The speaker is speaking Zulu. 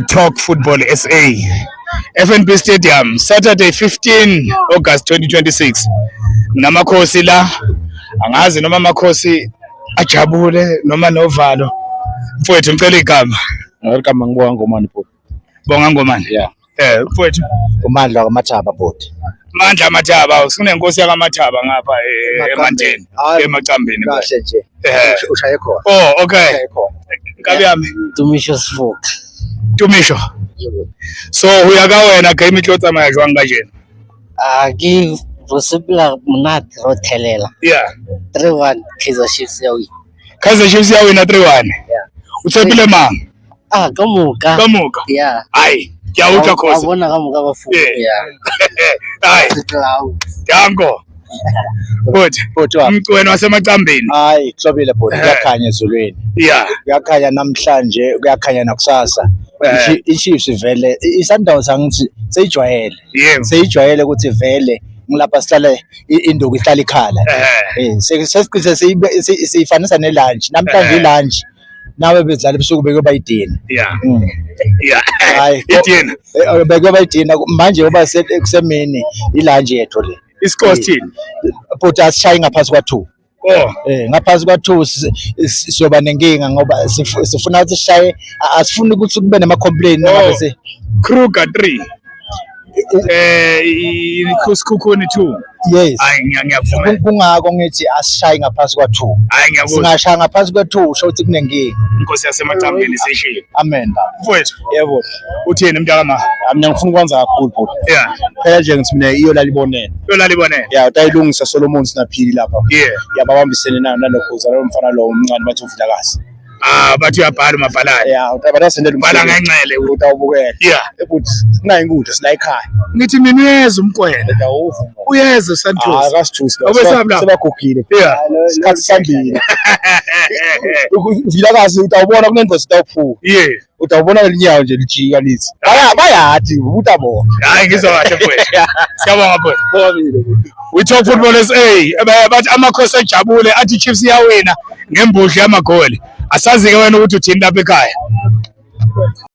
Talk Football SA. FNB Stadium, Saturday 15 August 2026. Namakhosi la, angazi noma amakhosi ajabule noma novalo. Mfowethu ngicela igama. Ngicela ngibonga ngomani bhuti. Bonga ngomani. Yeah. Mfowethu Umandla kaMathaba bhuti. Mandla Mathaba, usunenkosi yakaMathaba ngapha eMantini, eMacambeni. Kahle nje. Ushaye khona. Oh, okay. Nkabi yami. Tumisho Sifuka. Tumisho. So uyaka wena game tlo tsamaya jwang ka jena? Ke Rosipla monate ro thelela. Yeah. 3-1 Kaizer Chiefs ya win. Kaizer Chiefs ya wina 3-1. Yeah. Utshepile mang? Ka moka. Ka moka. Yeah. Hayi, ke a utlwa Wa khosi. bona ka moka ba fuwa. Yeah. Hayi, Cloud. dango. Bhuti wami. Wena wasemacambeni. Hayi, kuhlobile bhuti, kuyakhanya ezulwini. Yeah. Kuyakhanya namhlanje, kuyakhanya nakusasa. I-Chiefs vele iSundowns angithi seyijwayele. Yebo. Seyijwayele ukuthi vele ngilapha sihlala induku ihlala ikhala. Sesiqise siyifanisa nelunch. Namhlanje ilunch. Nawe bezala ebusuku beke bayidina. Yeah. Yeah. Hayi, Idina. beke bayidina manje ngoba kusemini ilunch yethu le. Isikole thini? Bhuti asishayi ngaphansi kwa2. Oh. Ngaphansi kwa2 siyoba nenkinga ngoba sifuna ukuthi sishaye, asifuni ukuthi kube nama-complaint ngabe se Kruger 3. Isikhukhuni 2. yes. Hayi ngiyavuma. Kungako ngithi asishayi ngaphansi kwa2. Hayi ngiyakuzwa. Singashaya ngaphansi kwa2 usho ukuthi kunenkinga. Inkosi yasemacambeni seshilo. Amen baba. Mfowethu, Yebo. uthini mntakama? Mina ngifuna ukwenza kakhulu bhuti. Yeah. Phela nje ngithi mina iyo lalibonene. Yona libone. Yeah, utayilungisa Solomon Sinaphili lapha. Yeah. Yababambisene nayo nalokhuza lo mfana lo omncane bathi uVilakazi. Bathi uyabhala umabhalane. Yeah, utabasendela Bhala ngencele. utawubukela. Yeah. Ebuthi singayinkudla sila ekhaya. Ngithi mina uyeza umkwela. Utawuvuma. Uyeza Santos. Kasithusi. Obesabla. Sebagugile. Yeah. Isikhathi sambili. Uvilakazi utawubona kunengozi utawuphuka. Yeah. Utawubona lelinyawo nje lijika lithi. Bayathi ubutabona. Hayi ngizwa kahle mfowethu. Siyabonga mfowethu. Bongamile. We Talk Football SA. Bathi amakhosi ajabule athi Chiefs iyawina ngembudla yamagoli. Asazi ke wena ukuthi uthini lapha ekhaya.